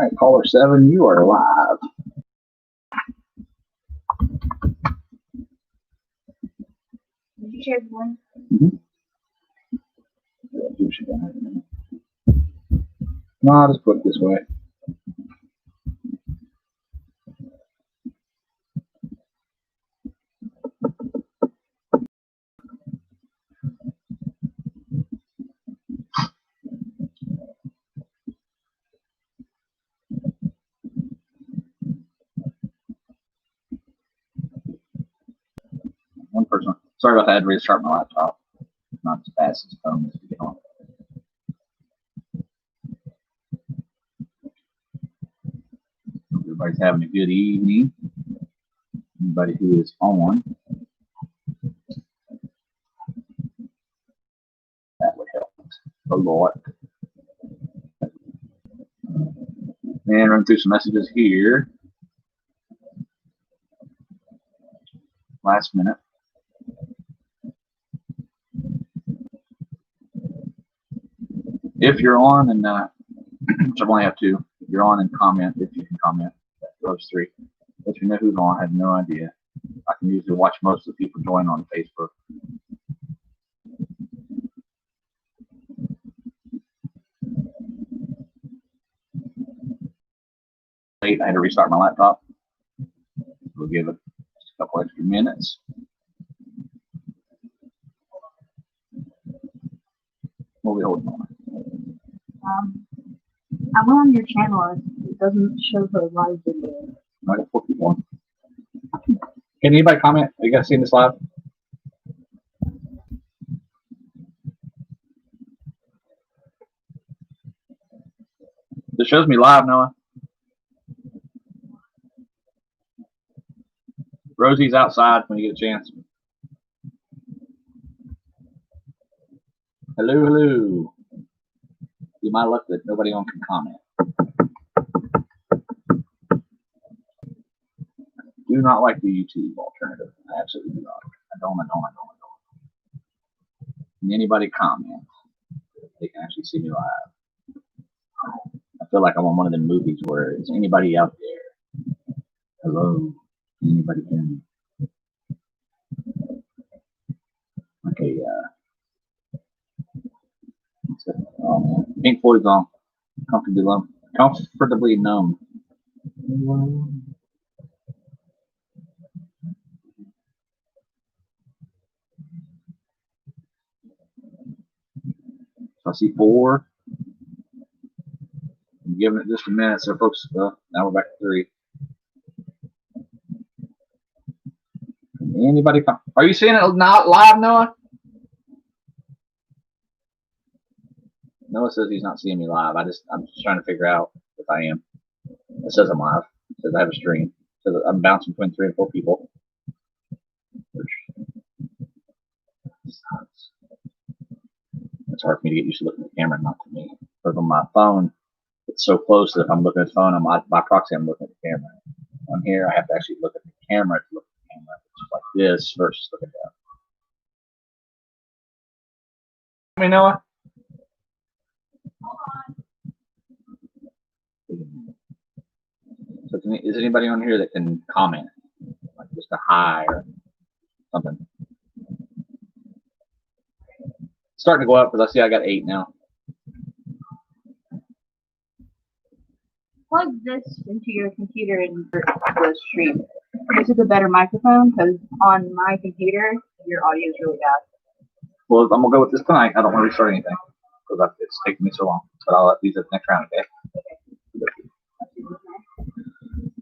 right, caller 7, you are live. Did you share the link? No, I'll just put it this way. One person. Sorry about that. I had to restart my laptop. Not as fast as phone is to get on. Everybody's having a good evening. Anybody who is on, that would help a lot. And run through some messages here. Last minute. If you're on, and which I only have two, if you're on and comment, if you can comment, those three. Let you know who's on. I have no idea. I can usually watch most of the people join on Facebook. I had to restart my laptop. We'll give it just a couple extra minutes. What are we holding on? I went on your channel. It doesn't show the live video. I got 4 people on. Can anybody comment? Are you guys seeing this live? This shows me live, Noah. Rosie's outside when you get a chance. Hello, hello. You might look that nobody on can comment. Do not like the YouTube alternative. I absolutely do not. I don't. Can anybody comment? They can actually see me live. I feel like I'm on one of them movies where is anybody out there? Hello? Anybody hear me? Okay, oh man. Pink Floyd's on. Comfortably numb. So I see 4. I'm giving it just a minute, so folks. Now we're back to 3. Anybody come? Are you seeing it not live, Noah? Noah says he's not seeing me live. I'm just trying to figure out if I am. It says I'm live. It says I have a stream. It says I'm bouncing between 3 and 4 people. It's hard for me to get used to looking at the camera, not to me. But on my phone, it's so close that if I'm looking at the phone, by proxy, I'm looking at the camera. On here, I have to actually look at the camera to look at the camera. It's like this versus looking at that. Let me know. So is anybody on here that can comment? Like just a hi or something. It's starting to go up because I see I got 8 now. Plug this into your computer and the stream. This is a better microphone because on my computer, your audio is really bad. Well, I'm going to go with this tonight. I don't want to restart anything because it's taking me so long. But I'll let these at the next round, okay?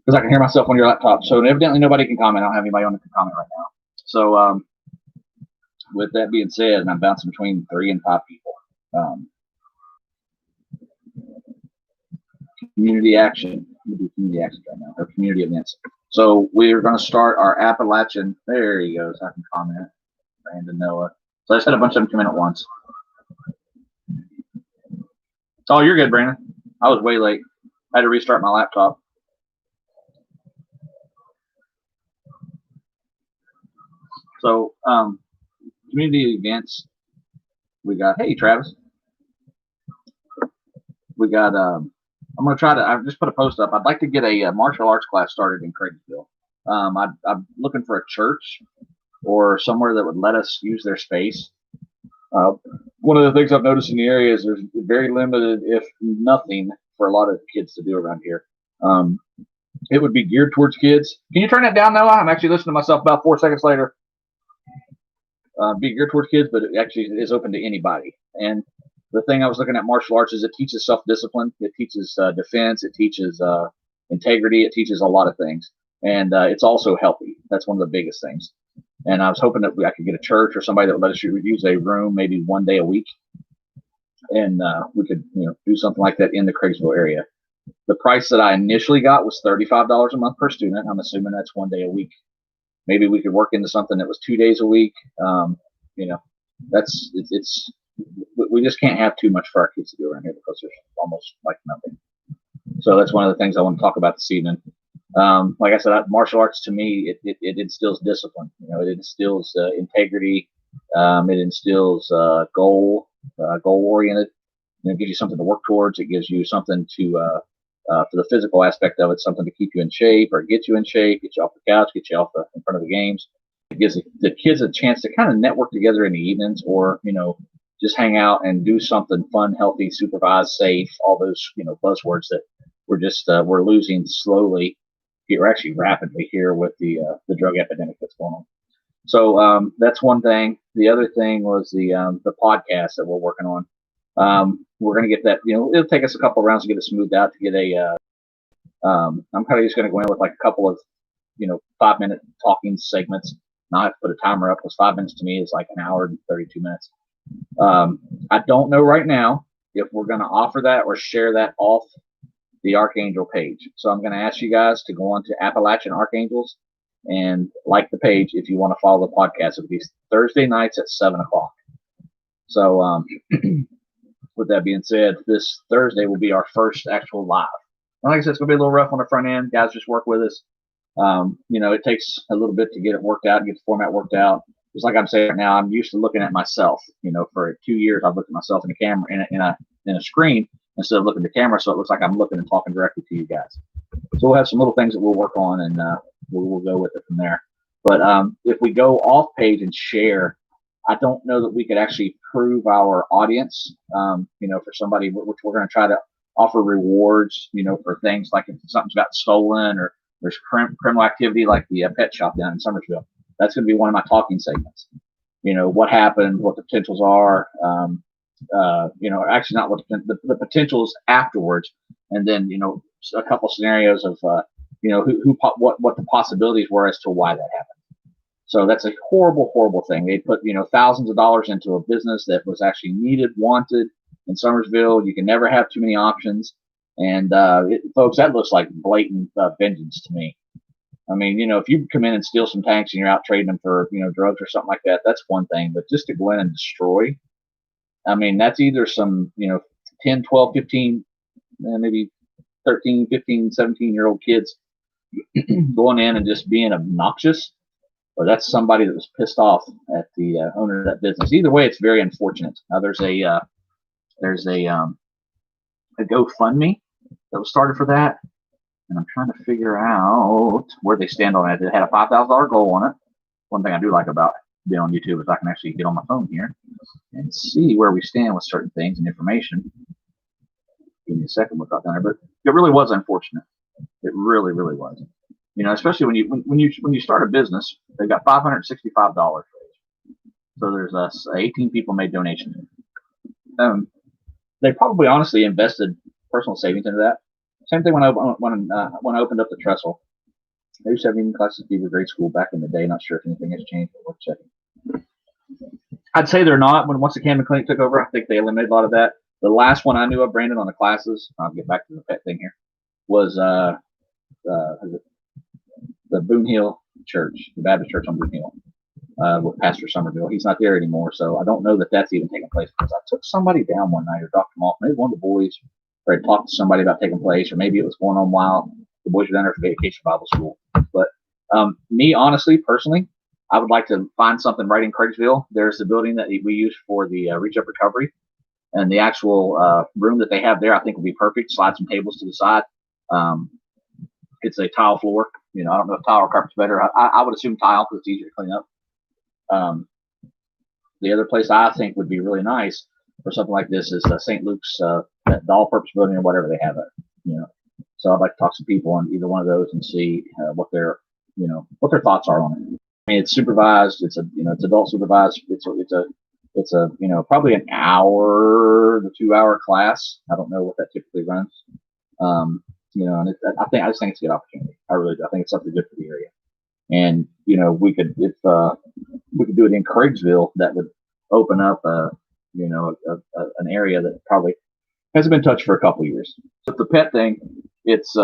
Because I can hear myself on your laptop. So evidently nobody can comment. I don't have anybody on that can comment right now. So with that being said, and I'm bouncing between 3 and 5 people. Community action. We do community action right now, or community events. So we're going to start our Appalachian. There he goes. I can comment. Brandon, Noah. So I just had a bunch of them come in at once. Oh, you're good, Brandon. I was way late. I had to restart my laptop. So, community events. We got, hey, Travis. We got a I'm gonna try to. I've just put a post up. I'd like to get a martial arts class started in Craigsville. I'm looking for a church or somewhere that would let us use their space. Uh, One of the things I've noticed in the area is there's very limited, if nothing, for a lot of kids to do around here. It would be geared towards kids. Can you turn that down, Noah? I'm actually listening to myself about 4 seconds later. Be geared towards kids, but it actually is open to anybody. And the thing I was looking at martial arts is it teaches self-discipline. It teaches defense. It teaches integrity. It teaches a lot of things. And it's also healthy. That's one of the biggest things. And I was hoping that I could get a church or somebody that would let us use a room maybe one day a week. And we could do something like that in the Craigsville area. The price that I initially got was $35 a month per student. I'm assuming that's one day a week. Maybe we could work into something that was 2 days a week. We just can't have too much for our kids to do around here because there's almost like nothing. So that's one of the things I want to talk about this evening. Like I said, martial arts to me, it instills discipline. It instills integrity. It instills goal oriented. It gives you something to work towards. It gives you something to for the physical aspect of it, something to keep you in shape or get you in shape, get you off the couch, get you off in front of the games. It gives the kids a chance to kind of network together in the evenings, or just hang out and do something fun, healthy, supervised, safe. All those buzzwords that we're losing slowly. We're actually rapidly here with the drug epidemic that's going on. So that's one thing. The other thing was the podcast that we're working on. We're going to get that, it'll take us a couple of rounds to get it smoothed out, to get I'm kind of just going to go in with like a couple of, 5-minute talking segments. Not have to put a timer up, because 5 minutes to me is like an hour and 32 minutes. I don't know right now if we're going to offer that or share that off the Archangel page. So I'm going to ask you guys to go on to Appalachian Archangels and like the page if you want to follow the podcast. It'll be Thursday nights at 7:00. So, with that being said, this Thursday will be our first actual live. And like I said, it's going to be a little rough on the front end. Guys, just work with us. It takes a little bit to get it worked out, get the format worked out. Just like I'm saying right now, I'm used to looking at myself. For 2 years, I've looked at myself in the camera in a screen instead of looking at the camera, so it looks like I'm looking and talking directly to you guys. So we'll have some little things that we'll work on, and we'll go with it from there. But if we go off page and share, I don't know that we could actually prove our audience, for somebody, which we're going to try to offer rewards, for things like if something's got stolen or there's criminal activity like the pet shop down in Summersville. That's going to be one of my talking segments. What happened, what the potentials are, actually not what the potentials afterwards. And then, a couple scenarios of, what the possibilities were as to why that happened. So that's a horrible, horrible thing. They put, thousands of dollars into a business that was actually needed, wanted in Summersville. You can never have too many options. And, folks, that looks like blatant vengeance to me. I mean, if you come in and steal some tanks and you're out trading them for, drugs or something like that, that's one thing. But just to go in and destroy, I mean, that's either some, 10, 12, 15, maybe 13, 15, 17-year-old kids going in and just being obnoxious, or that's somebody that was pissed off at the owner of that business. Either way, it's very unfortunate. Now, there's a GoFundMe that was started for that, and I'm trying to figure out where they stand on it. It had a $5,000 goal on it. One thing I do like about being on YouTube is I can actually get on my phone here and see where we stand with certain things and information. Give me a second, we'll talk down there. But it really was unfortunate. It really, really was. Especially when you start a business, they got $565 raised. So there's 18 people made donations. They probably honestly invested personal savings into that. Same thing when I opened up the Trestle. They used to have evening classes at grade school back in the day. Not sure if anything has changed, but we're checking. I'd say they're not. Once the Camden Clinic took over, I think they eliminated a lot of that. The last one I knew of, Brandon, on the classes, I'll get back to the pet thing here, was the Boone Hill Church, the Baptist Church on Boone Hill, with Pastor Somerville. He's not there anymore, so I don't know that that's even taking place, because I took somebody down one night or dropped them off. Maybe one of the boys had talked to somebody about taking place, or maybe it was going on while the boys were down there for Vacation Bible School. But me, honestly, personally, I would like to find something right in Craigsville. There's the building that we use for the Reach Up Recovery. And the actual room that they have there, I think will be perfect. Slide some tables to the side. It's a tile floor. You know, I don't know if tile or carpet's better. I would assume tile because it's easier to clean up. The other place I think would be really nice for something like this is St. Luke's, the all-purpose building or whatever they have it. You know, so I'd like to talk to people on either one of those and see what their thoughts are on it. I mean, it's supervised. It's it's adult supervised. It's a probably an hour to 2 hour class. I don't know what that typically runs. And I just think it's a good opportunity. I really do. I think it's something good for the area. And we could, if we could do it in Craigsville, that would open up an area that probably hasn't been touched for a couple of years. But the pet thing, that's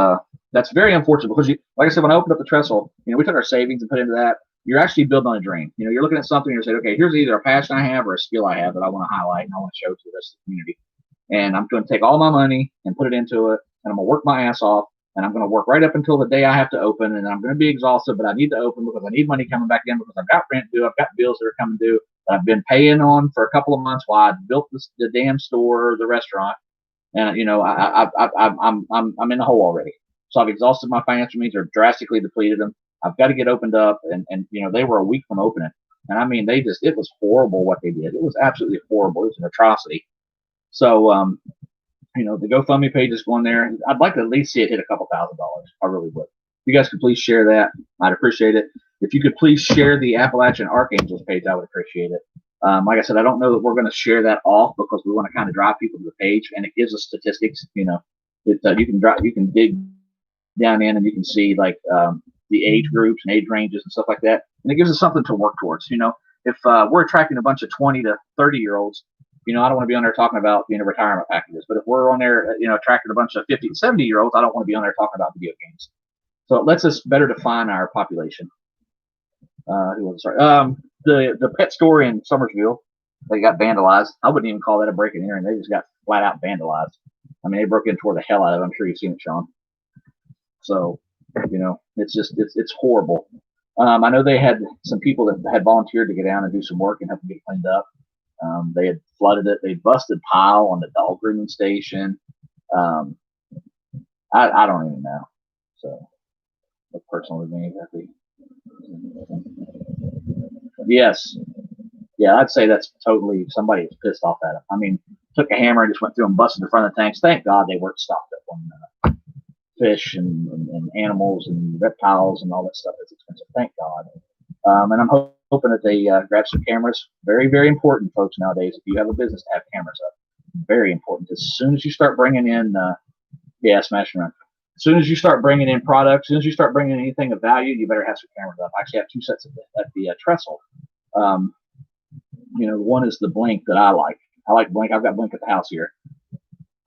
very unfortunate because like I said, when I opened up the trestle, we took our savings and put into that. You're actually building on a dream. You're looking at something and you're saying, okay, here's either a passion I have or a skill I have that I want to highlight and I want to show to the rest of the community. And I'm going to take all my money and put it into it, and I'm going to work my ass off, and I'm going to work right up until the day I have to open, and I'm going to be exhausted, but I need to open because I need money coming back in because I've got rent due, I've got bills that are coming due that I've been paying on for a couple of months while I built the damn store, the restaurant, and I'm in the hole already. So I've exhausted my financial means or drastically depleted them. I've got to get opened up, and they were a week from opening, and I mean it was horrible what they did. It was absolutely horrible. It was an atrocity. So the GoFundMe page is going there. I'd like to at least see it hit a couple $1,000. I really would. If you guys could please share that, I'd appreciate it. If you could please share the Appalachian Archangels page, I would appreciate it. Like I said, I don't know that we're going to share that off because we want to kind of drive people to the page, and it gives us statistics. You can dig down in and you can see like the age groups and age ranges and stuff like that, and it gives us something to work towards. If we're attracting a bunch of 20 to 30-year-olds, I don't want to be on there talking about retirement packages. But if we're on there, attracting a bunch of 50 to 70-year-olds, I don't want to be on there talking about video games. So it lets us better define our population. The pet store in Summersville, they got vandalized. I wouldn't even call that a break in here, and they just got flat out vandalized. I mean, they broke in toward the hell out of it. I'm sure you've seen it, Sean. So, it's horrible. I know they had some people that had volunteered to get down and do some work and help them get it cleaned up. They had flooded it. They busted pile on the dog grooming station. I don't even know. So, that's personal with me exactly. Yes. Yeah, I'd say that's totally somebody that's pissed off at them. I mean, took a hammer and just went through and busted the front of the tanks. Thank God they weren't stopped up on fish and animals and reptiles and all that stuff that's expensive. Thank God. And I'm hoping that they grab some cameras. Very, very important, folks, nowadays. If you have a business to have cameras up, very important. As soon as you start bringing in, smash and run. As soon as you start bringing in products, as soon as you start bringing in anything of value, you better have some cameras up. I actually have two sets at the trestle. One is the Blink that I like. I like Blink. I've got Blink at the house here.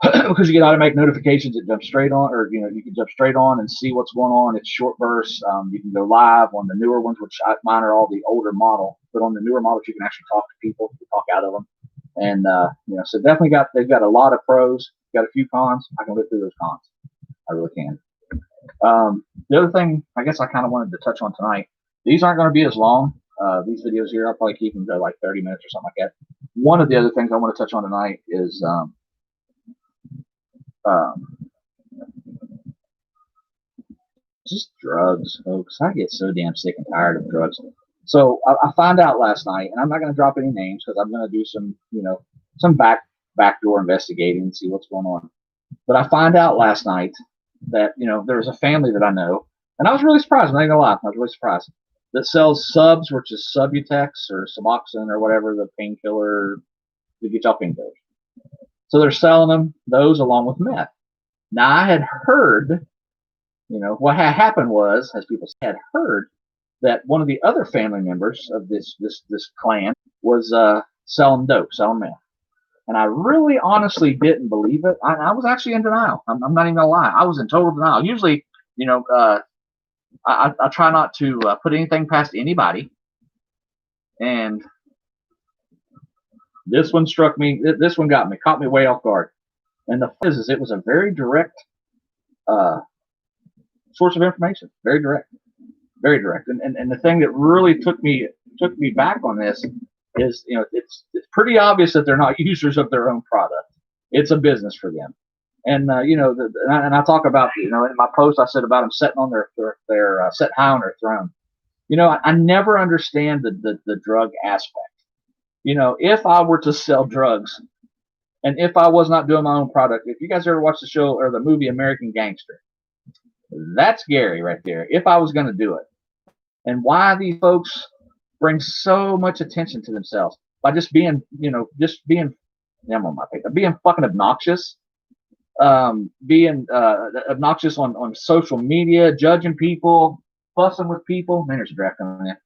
Because you get automatic notifications that jump straight on, or you can jump straight on and see what's going on. It's short bursts. You can go live on the newer ones, which mine are all the older model. But on the newer models, you can actually talk to people, you can talk out of them, and so definitely they've got a lot of pros, got a few cons. I can live through those cons. I really can. The other thing, I guess I kind of wanted to touch on tonight. These aren't going to be as long. These videos here, I'll probably keep them to like 30 minutes or something like that. One of the other things I want to touch on tonight is just drugs, folks. I get so damn sick and tired of drugs. So I found out last night, and I'm not going to drop any names because I'm going to do some backdoor investigating and see what's going on. But I found out last night that there was a family that I know, and I was really surprised. I'm not going to lie, I was really surprised, that sells subs, which is Subutex or Suboxone or whatever, the painkiller to get y'all painkillers. So they're selling them those along with meth. Now I had heard, what had happened was, as people had heard, that one of the other family members of this clan was selling dope, selling meth. And I really honestly didn't believe it. I was actually in denial. I'm not even gonna lie. I was in total denial. Usually, I try not to put anything past anybody. And this one struck me. This one caught me way off guard. And the thing is it was a very direct source of information. Very direct. Very direct. And the thing that really took me back on this is, it's pretty obvious that they're not users of their own product. It's a business for them. And and I talk about, in my post I said about them sitting on their set high on their throne. I never understand the drug aspect. If I were to sell drugs, and if I was not doing my own product, if you guys ever watched the show or the movie American Gangster, that's Gary right there. If I was going to do it, and why these folks bring so much attention to themselves by just being, I'm on my page, being fucking obnoxious, being obnoxious on social media, judging people, fussing with people. Man, there's a draft coming in.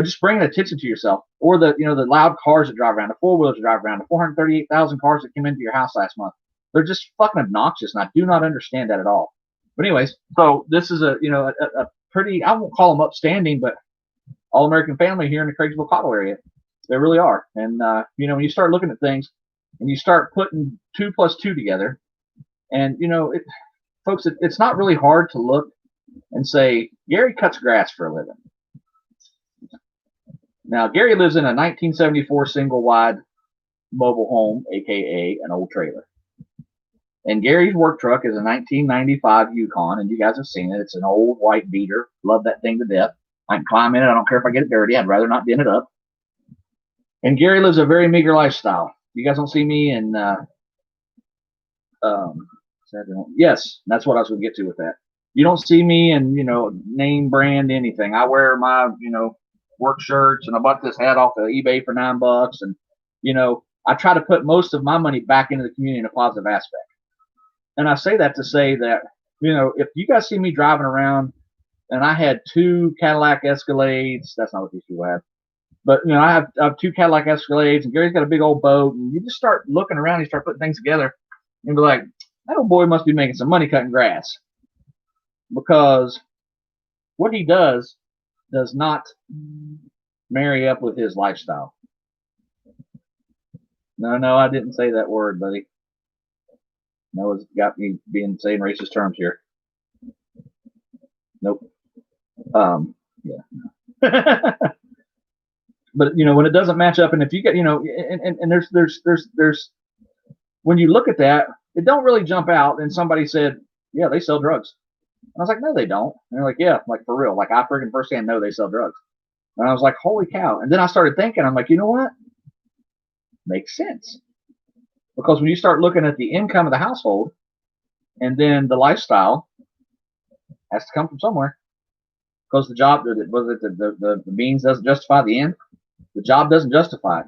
Just bringing attention to yourself, or the loud cars that drive around, the four wheelers that drive around, the 438,000 cars that came into your house last month. They're just fucking obnoxious, and I do not understand that at all. But anyways, so this is a pretty, I won't call them upstanding, but all American family here in the Craigsville Cottle area. They really are. And when you start looking at things and you start putting 2 + 2 together, and folks, it's not really hard to look and say Gary cuts grass for a living. Now, Gary lives in a 1974 single-wide mobile home, aka an old trailer. And Gary's work truck is a 1995 Yukon, and you guys have seen it. It's an old white beater. Love that thing to death. I can climb in it. I don't care if I get it dirty. I'd rather not dent it up. And Gary lives a very meager lifestyle. You guys don't see me in yes, that's what I was going to get to with that. You don't see me in, name brand anything. I wear my, work shirts, and I bought this hat off of eBay for $9. And, I try to put most of my money back into the community in a positive aspect. And I say that to say that, if you guys see me driving around and I had 2 Cadillac Escalades, that's not what these people have, but, I have 2 Cadillac Escalades, and Gary's got a big old boat, and you just start looking around, you start putting things together, and be like, that old boy must be making some money cutting grass, because what he does not marry up with his lifestyle. No, I didn't say that word, buddy. No, it's got me saying racist terms here. Nope. Yeah. But when it doesn't match up, and if you get, and there's when you look at that, it don't really jump out. And somebody said, yeah, they sell drugs. And I was like, no, they don't. And they're like, yeah, like for real. Like I freaking firsthand know they sell drugs. And I was like, holy cow. And then I started thinking, I'm like, you know what? Makes sense. Because when you start looking at the income of the household, and then the lifestyle has to come from somewhere. Because the job, the means doesn't justify the end. The job doesn't justify it.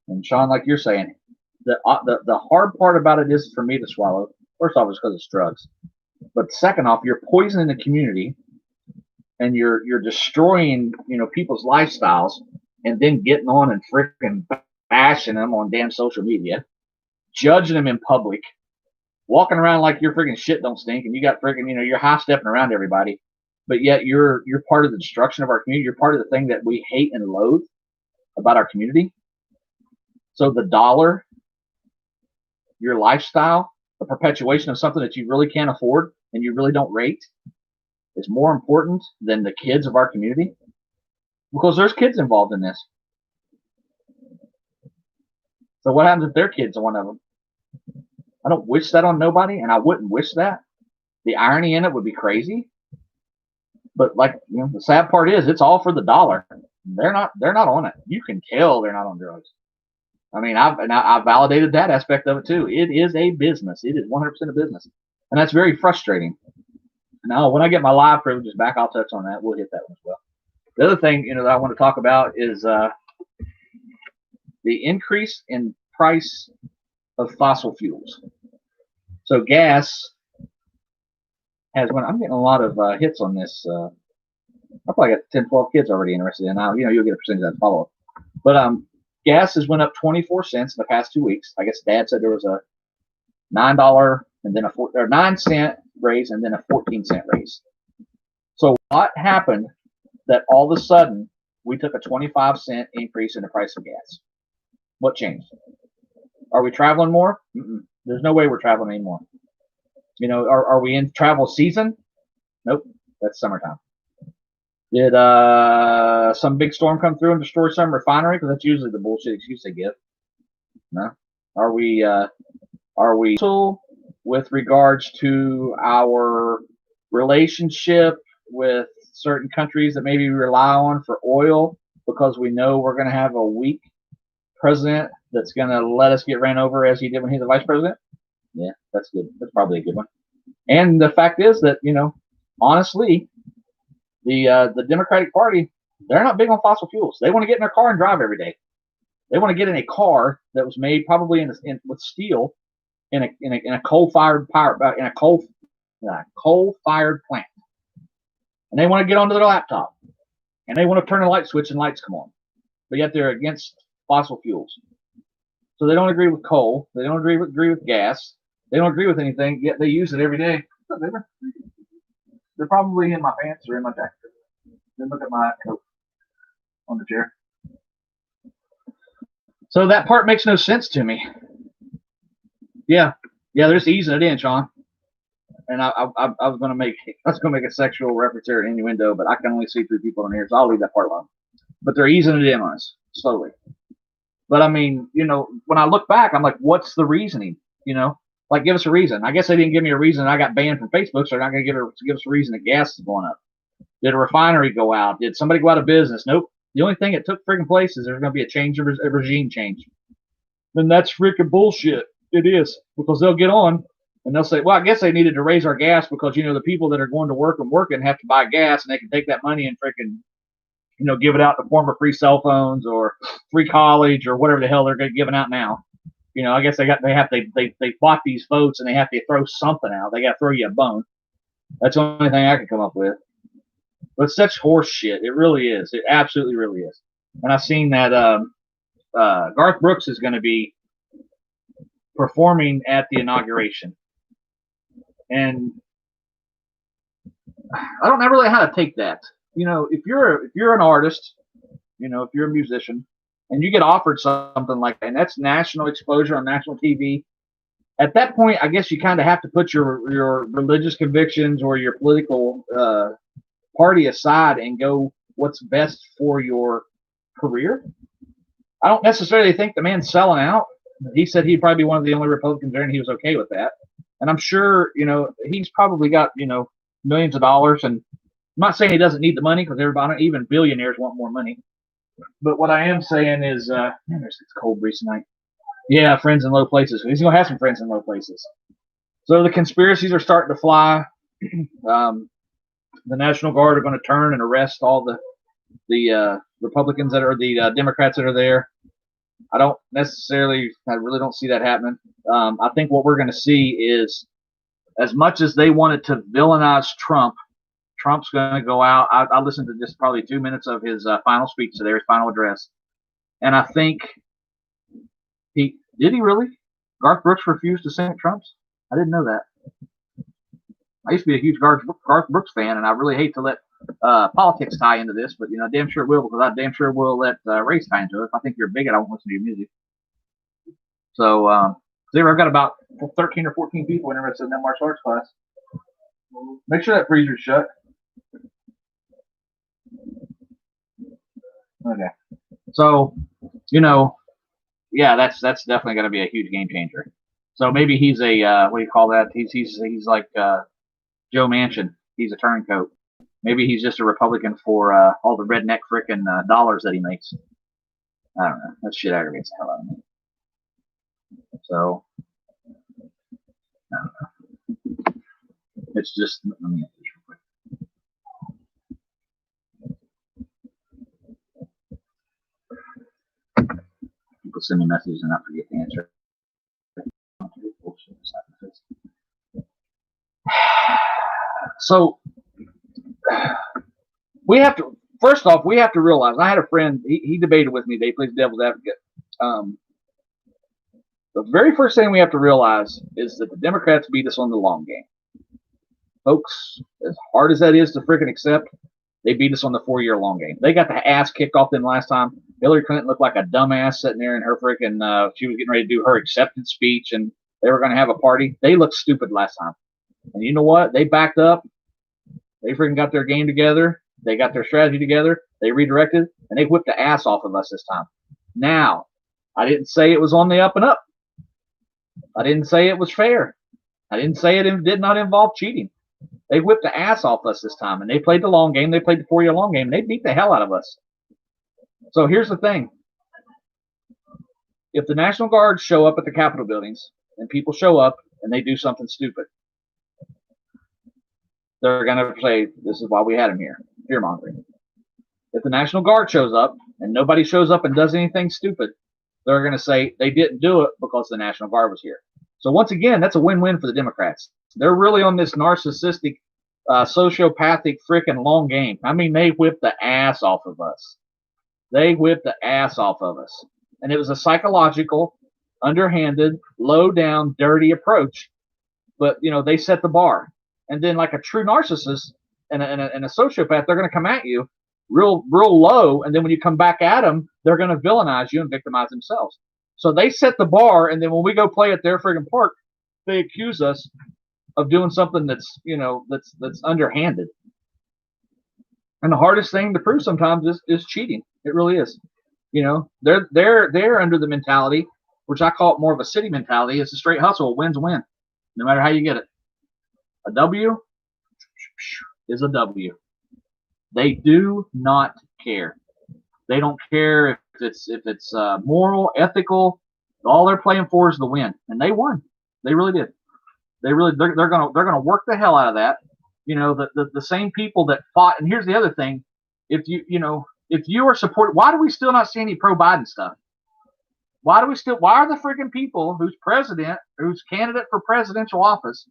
And Sean, like you're saying, the hard part about it is for me to swallow. First off, it's because it's drugs. But second off, you're poisoning the community, and you're destroying people's lifestyles, and then getting on and freaking bashing them on damn social media, judging them in public, walking around like your freaking shit don't stink, and you got freaking you're high stepping around everybody, but yet you're part of the destruction of our community. You're part of the thing that we hate and loathe about our community. So the dollar, your lifestyle, the perpetuation of something that you really can't afford and you really don't rate is more important than the kids of our community, because there's kids involved in this. So what happens if their kids are one of them? I don't wish that on nobody, and I wouldn't wish that. The irony in it would be crazy. But like, the sad part is it's all for the dollar. They're not on it. You can tell they're not on drugs. I mean, I've validated that aspect of it too. It is a business. It is 100% a business. And that's very frustrating. Now, when I get my live privileges back, I'll touch on that. We'll hit that one as well. The other thing, that I want to talk about is the increase in price of fossil fuels. So gas has went. I'm getting a lot of hits on this. I probably got 10, 12 kids already interested in. Now, you'll get a percentage of that follow up. But gas has went up 24 cents in the past 2 weeks. I guess Dad said there was a $9 and then a 9 cent raise and then a 14-cent raise. So what happened that all of a sudden we took a 25-cent increase in the price of gas? What changed? Are we traveling more? There's no way we're traveling anymore. Are we in travel season? Nope. That's summertime. Did some big storm come through and destroy some refinery? Because that's usually the bullshit excuse they give. No. Are we with regards to our relationship with certain countries that maybe we rely on for oil because we know we're going to have a weak president that's going to let us get ran over as he did when he was the vice president? Yeah, that's good. That's probably a good one. And the fact is that, honestly, the Democratic Party, they're not big on fossil fuels. They want to get in their car and drive every day. They want to get in a car that was made probably with steel in a coal-fired coal-fired plant, and they want to get onto their laptop, and they want to turn a light switch and lights come on, but yet they're against fossil fuels. So they don't agree with coal. They don't agree with gas. They don't agree with anything, yet they use it every day. They're probably in my pants or in my jacket. Then look at my coat on the chair. So that part makes no sense to me. Yeah, they're just easing it in, Sean. And I was gonna make a sexual reference here, innuendo, but I can only see 3 people in here, so I'll leave that part alone. But they're easing it in on us slowly. But I mean, when I look back, I'm like, what's the reasoning? Like, give us a reason. I guess they didn't give me a reason. I got banned from Facebook, so they're not going to give us a reason that gas is going up. Did a refinery go out? Did somebody go out of business? Nope. The only thing that took freaking place is there's going to be a regime change. Then that's freaking bullshit. It is, because they'll get on and they'll say, well, I guess they needed to raise our gas because, the people that are going to work and working have to buy gas, and they can take that money and freaking, give it out in the form of free cell phones or free college or whatever the hell they're giving out now. I guess they bought these votes and they have to throw something out. They got to throw you a bone. That's the only thing I can come up with. But it's such horse shit. It really is. It absolutely really is. And I've seen that Garth Brooks is going to be performing at the inauguration. And I don't know really how to take that. If you're an artist, if you're a musician, and you get offered something like that, and that's national exposure on national TV, at that point, I guess you kind of have to put your religious convictions or your political party aside and go what's best for your career. I don't necessarily think the man's selling out. He said he'd probably be one of the only Republicans there, and he was okay with that. And I'm sure, he's probably got, millions of dollars. And I'm not saying he doesn't need the money, because everybody, even billionaires, want more money. But what I am saying is, man, it's cold breeze tonight. Yeah, friends in low places. He's going to have some friends in low places. So the conspiracies are starting to fly. The National Guard are going to turn and arrest all the Republicans the Democrats that are there. I really don't see that happening. I think what we're going to see is, as much as they wanted to villainize Trump's going to go out. I listened to just probably 2 minutes of his final speech today, his final address. And I think did he really? Garth Brooks refused to sing at Trump's? I didn't know that. I used to be a huge Garth Brooks fan, and I really hate to let politics tie into this, but damn sure it will, because I damn sure will let race tie into it. If I think you're a bigot, I won't listen to your music. So I've got about 13 or 14 people interested in that martial arts class. Make sure that freezer's shut. Okay. So, yeah, that's definitely going to be a huge game changer. So maybe he's a what do you call that? He's like Joe Manchin. He's a turncoat. Maybe he's just a Republican for all the redneck frickin' dollars that he makes. I don't know. That shit aggravates the hell out of me. So, I don't know. It's just, let me get this real quick. People send me messages and I forget to answer. So, first off, we have to realize, I had a friend, he debated with me, he plays devil's advocate. The very first thing we have to realize is that the Democrats beat us on the long game. Folks, as hard as that is to freaking accept, they beat us on the 4-year long game. They got the ass kicked off them last time. Hillary Clinton looked like a dumbass sitting there in her freaking, she was getting ready to do her acceptance speech, and they were going to have a party. They looked stupid last time. And you know what? They backed up. They freaking got their game together. They got their strategy together. They redirected, and they whipped the ass off of us this time. Now, I didn't say it was on the up and up. I didn't say it was fair. I didn't say it did not involve cheating. They whipped the ass off us this time, and they played the long game. They played the 4-year long game, and they beat the hell out of us. So here's the thing. If the National Guards show up at the Capitol buildings, and people show up, and they do something stupid, they're going to say, this is why we had them here, fear-mongering. If the National Guard shows up, and nobody shows up and does anything stupid, they're going to say they didn't do it because the National Guard was here. So once again, that's a win-win for the Democrats. They're really on this narcissistic, sociopathic, freaking long game. I mean, they whipped the ass off of us. They whipped the ass off of us. And it was a psychological, underhanded, low-down, dirty approach. But, they set the bar. And then like a true narcissist and a sociopath, they're going to come at you real low. And then when you come back at them, they're going to villainize you and victimize themselves. So they set the bar. And then when we go play at their friggin' park, they accuse us of doing something that's, that's underhanded. And the hardest thing to prove sometimes is cheating. It really is. They're under the mentality, which I call it more of a city mentality. It's a straight hustle. A win's a win, no matter how you get it. A W is a W. They do not care. They don't care if it's moral, ethical. All they're playing for is the win, and they won. They really did. They're gonna work the hell out of that. The same people that fought. And here's the other thing: if you are supporting, why do we still not see any pro Biden stuff? Why are the freaking people who's candidate for presidential office?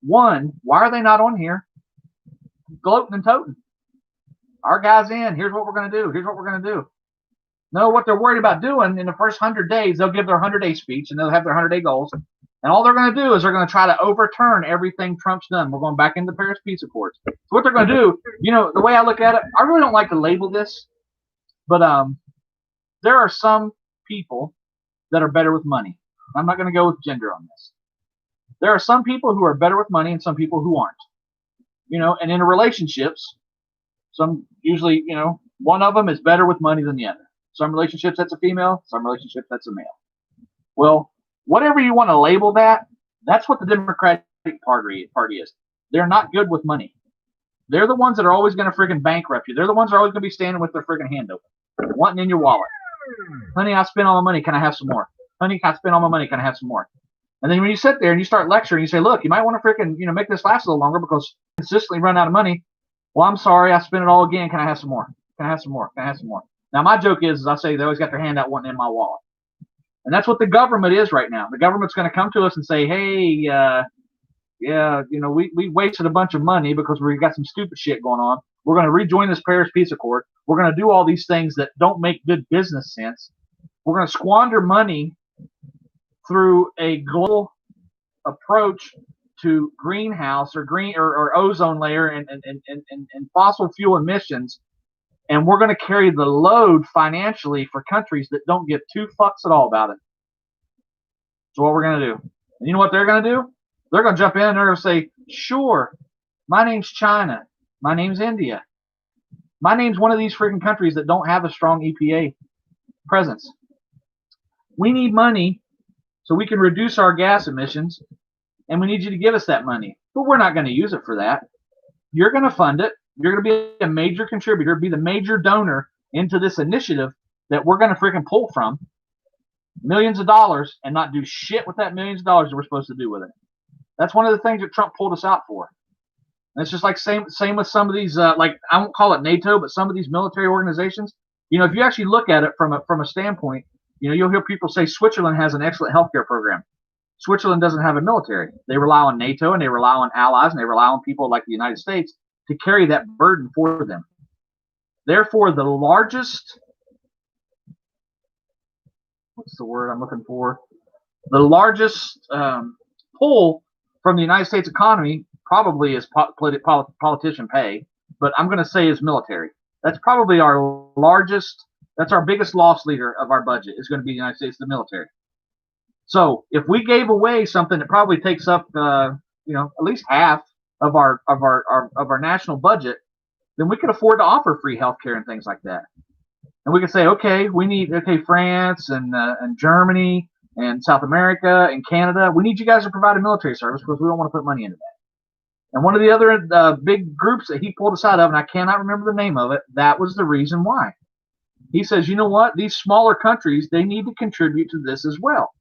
One, why are they not on here gloating and toting? Our guy's in. Here's what we're going to do. Here's what we're going to do. No, what they're worried about doing in the first 100 days, they'll give their 100-day speech and they'll have their 100-day goals. And all they're going to do is they're going to try to overturn everything Trump's done. We're going back into the Paris Peace Accords. So what they're going to do, the way I look at it, I really don't like to label this, but there are some people that are better with money. I'm not going to go with gender on this. There are some people who are better with money and some people who aren't. And in relationships, usually, one of them is better with money than the other. Some relationships that's a female, some relationships that's a male. Well, whatever you want to label that, that's what the Democratic Party is. They're not good with money. They're the ones that are always going to freaking bankrupt you. They're the ones that are always going to be standing with their freaking hand open, wanting in your wallet. Honey, I spent all my money. Can I have some more? Honey, I spent all my money. Can I have some more? And then when you sit there and you start lecturing, you say, look, you might want to freaking, make this last a little longer because you consistently run out of money. Well, I'm sorry, I spent it all again. Can I have some more? Can I have some more? Can I have some more? Now, my joke is I say they always got their hand out wanting in my wallet. And that's what the government is right now. The government's going to come to us and say, hey, we wasted a bunch of money because we got some stupid shit going on. We're going to rejoin this Paris Peace Accord. We're going to do all these things that don't make good business sense. We're going to squander money through a global approach to greenhouse or ozone layer and fossil fuel emissions, and we're going to carry the load financially for countries that don't give two fucks at all about it. So what we're going to do, and you know what they're going to do? They're going to jump in and they're going to say, sure, my name's China, my name's India, my name's one of these freaking countries that don't have a strong EPA presence. We need money so we can reduce our gas emissions, and we need you to give us that money. But we're not going to use it for that. You're going to fund it. You're going to be a major contributor, be the major donor into this initiative that we're going to freaking pull from millions of dollars and not do shit with that millions of dollars that we're supposed to do with it. That's one of the things that Trump pulled us out for. And it's just like same with some of these, like I won't call it NATO, but some of these military organizations. If you actually look at it from a standpoint, you'll hear people say Switzerland has an excellent healthcare program. Switzerland doesn't have a military. They rely on NATO and they rely on allies and they rely on people like the United States to carry that burden for them. Therefore, the largest, what's the word I'm looking for? The largest pull from the United States economy probably is politician pay, but I'm going to say is military. That's probably our largest. That's our biggest loss leader of our budget is going to be the United States, the military. So if we gave away something that probably takes up, at least half of our national budget, then we could afford to offer free healthcare and things like that. And we could say, okay, we need France and Germany and South America and Canada. We need you guys to provide a military service because we don't want to put money into that. And one of the other big groups that he pulled us out of, and I cannot remember the name of it, that was the reason why. He says, you know what? These smaller countries, they need to contribute to this as well.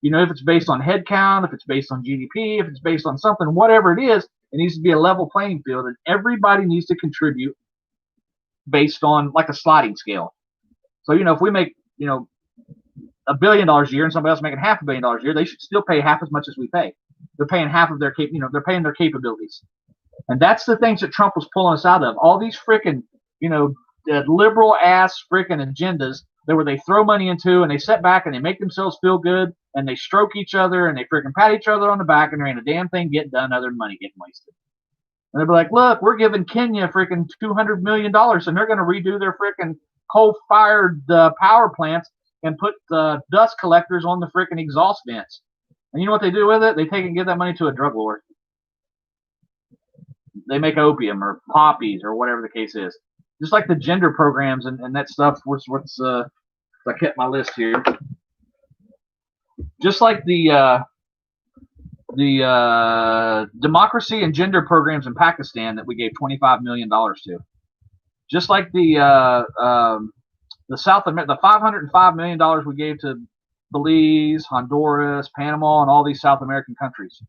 You know, if it's based on head count, if it's based on GDP, if it's based on something, whatever it is, it needs to be a level playing field, and everybody needs to contribute based on like a sliding scale. So, you know, if we make, you know, $1 billion a year and somebody else making $500 million a year, they should still pay half as much as we pay. They're paying half of their, they're paying their capabilities. And that's the things that Trump was pulling us out of. All these freaking, you know, liberal ass freaking agendas that where they throw money into and they sit back and they make themselves feel good and they stroke each other and they freaking pat each other on the back and there ain't a damn thing getting done other than money getting wasted. And they'll be like, look, we're giving Kenya freaking $200 million and they're going to redo their freaking coal-fired power plants and put dust collectors on the freaking exhaust vents. And you know what they do with it? They take and give that money to a drug lord. They make opium or poppies or whatever the case is. Just like the gender programs and that stuff. I kept my list here. Just like the democracy and gender programs in Pakistan that we gave $25 million to. Just like the $505 million we gave to Belize, Honduras, Panama, and all these South American countries.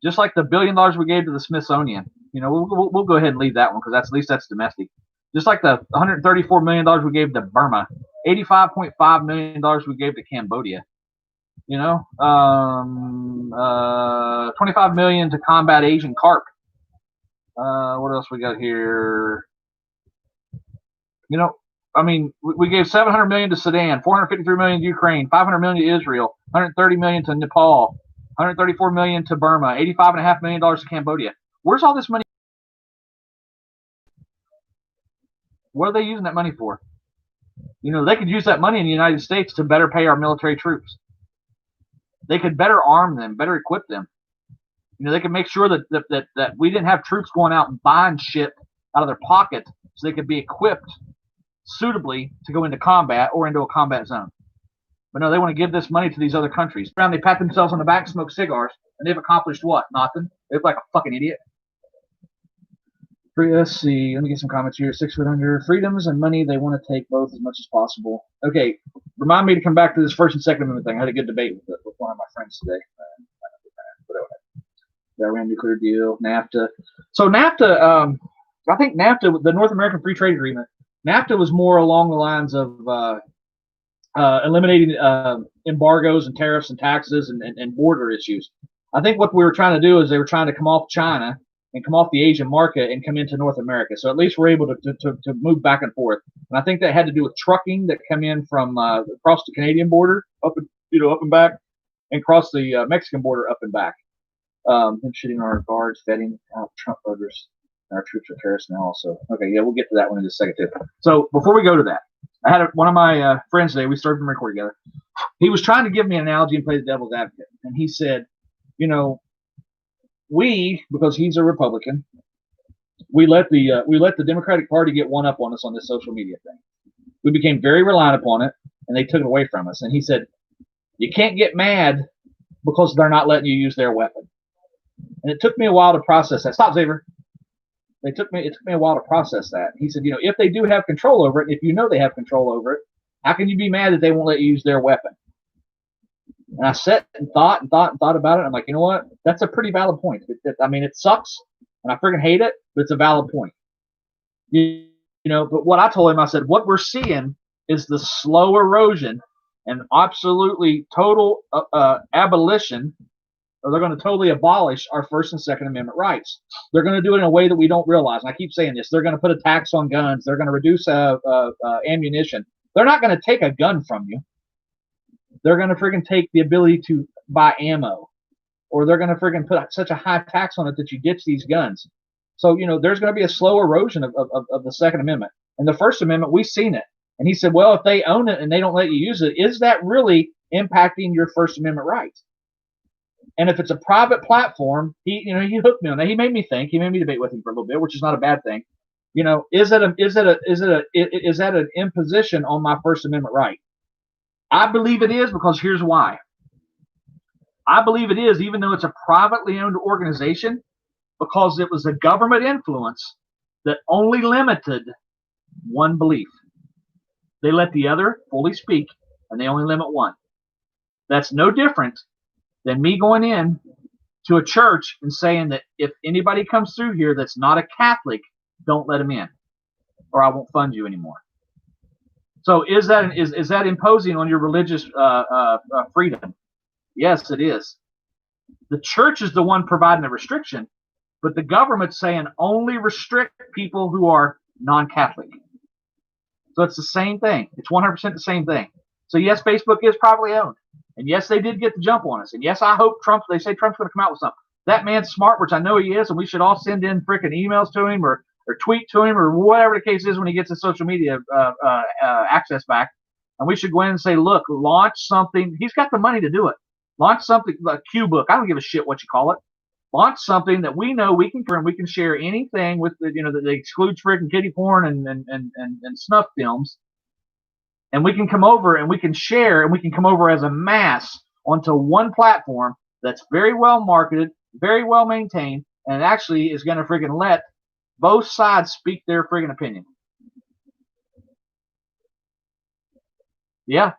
Just like the $1 billion we gave to the Smithsonian. You know, we'll go ahead and leave that one because at least that's domestic. Just like the $134 million we gave to Burma, $85.5 million we gave to Cambodia. You know, $25 million to combat Asian carp. What else we got here? You know, I mean, we gave $700 million to Sudan, $453 million to Ukraine, $500 million to Israel, $130 million to Nepal, $134 million to Burma, $85.5 million to Cambodia. Where's all this money? What are they using that money for? You know, they could use that money in the United States to better pay our military troops. They could better arm them, better equip them. You know, they could make sure that we didn't have troops going out and buying shit out of their pocket so they could be equipped suitably to go into combat or into a combat zone. But no, they want to give this money to these other countries. They pat themselves on the back, smoke cigars, and they've accomplished what? Nothing. They look like a fucking idiot. Let's see. Let me get some comments here. 6 foot under. Freedoms and money, they want to take both as much as possible. Okay. Remind me to come back to this First and Second Amendment thing. I had a good debate with one of my friends today. The Iran nuclear deal, NAFTA. So NAFTA, I think NAFTA, the North American Free Trade Agreement, NAFTA was more along the lines of eliminating embargoes and tariffs and taxes and border issues. I think what we were trying to do is they were trying to come off China and come off the Asian market and come into North America. So at least we're able to move back and forth. And I think that had to do with trucking that come in from across the Canadian border, up and back, and across the Mexican border, up and back. And shooting our guards, vetting out Trump voters. Our troops are terrorists now also. Okay, yeah, we'll get to that one in just a second too. So before we go to that, I had one of my friends today. We started to record together. He was trying to give me an analogy and play the devil's advocate, and he said, you know, because he's a Republican, we let the Democratic Party get one up on us on this social media thing. We became very reliant upon it, and they took it away from us. And he said, you can't get mad because they're not letting you use their weapon. And it took me a while to process that. Stop, Xavier. It took me a while to process that. He said, you know, if they do have control over it, if you know they have control over it, how can you be mad that they won't let you use their weapon? And I sat and thought about it. I'm like, you know what? That's a pretty valid point. I mean, it sucks, and I freaking hate it, but it's a valid point. You know, but what I told him, I said, what we're seeing is the slow erosion and absolutely total abolition. Or they're going to totally abolish our First and Second Amendment rights. They're going to do it in a way that we don't realize. And I keep saying this. They're going to put a tax on guns. They're going to reduce ammunition. They're not going to take a gun from you. They're going to freaking take the ability to buy ammo. Or they're going to freaking put such a high tax on it that you ditch these guns. So, you know, there's going to be a slow erosion of the Second Amendment. And the First Amendment, we've seen it. And he said, well, if they own it and they don't let you use it, is that really impacting your First Amendment rights? And if it's a private platform, he hooked me on that. He made me think. He made me debate with him for a little bit, which is not a bad thing. Is that an imposition on my First Amendment right? I believe it is, because here's why. I believe it is, even though it's a privately owned organization, because it was a government influence that only limited one belief. They let the other fully speak, and they only limit one. That's no different than me going in to a church and saying that if anybody comes through here that's not a Catholic, don't let them in, or I won't fund you anymore. So is that imposing on your religious freedom? Yes, it is. The church is the one providing the restriction, but the government's saying only restrict people who are non-Catholic. So it's the same thing. It's 100% the same thing. So yes, Facebook is privately owned. And yes, they did get the jump on us. And yes, I hope they say Trump's going to come out with something. That man's smart, which I know he is, and we should all send in freaking emails to him or tweet to him or whatever the case is when he gets his social media access back. And we should go in and say, look, launch something. He's got the money to do it. Launch something like Q book. I don't give a shit what you call it. Launch something that we know we can share anything with that they exclude freaking kiddie porn and snuff films. And we can come over and we can share and we can come over as a mass onto one platform that's very well marketed, very well maintained, and actually is going to freaking let both sides speak their freaking opinion. Yeah.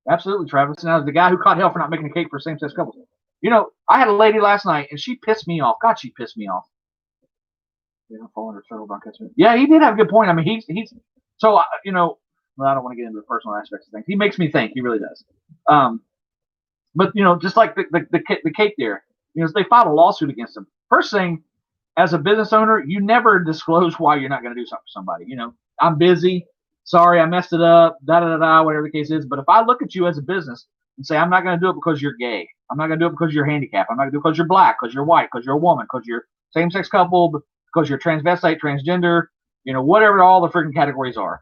Absolutely, Travis. Now, the guy who caught hell for not making a cake for same-sex couples. I had a lady last night, and she pissed me off. God, she pissed me off. Yeah, he did have a good point. I mean, he's so, well, I don't want to get into the personal aspects of things. He makes me think. He really does. But, just like the cake there, they filed a lawsuit against him. First thing, as a business owner, you never disclose why you're not going to do something for somebody. I'm busy. Sorry, I messed it up, whatever the case is. But if I look at you as a business and say, I'm not going to do it because you're gay. I'm not going to do it because you're handicapped. I'm not going to do it because you're black, because you're white, because you're a woman, because you're same-sex couple, because you're transvestite, transgender, whatever all the freaking categories are.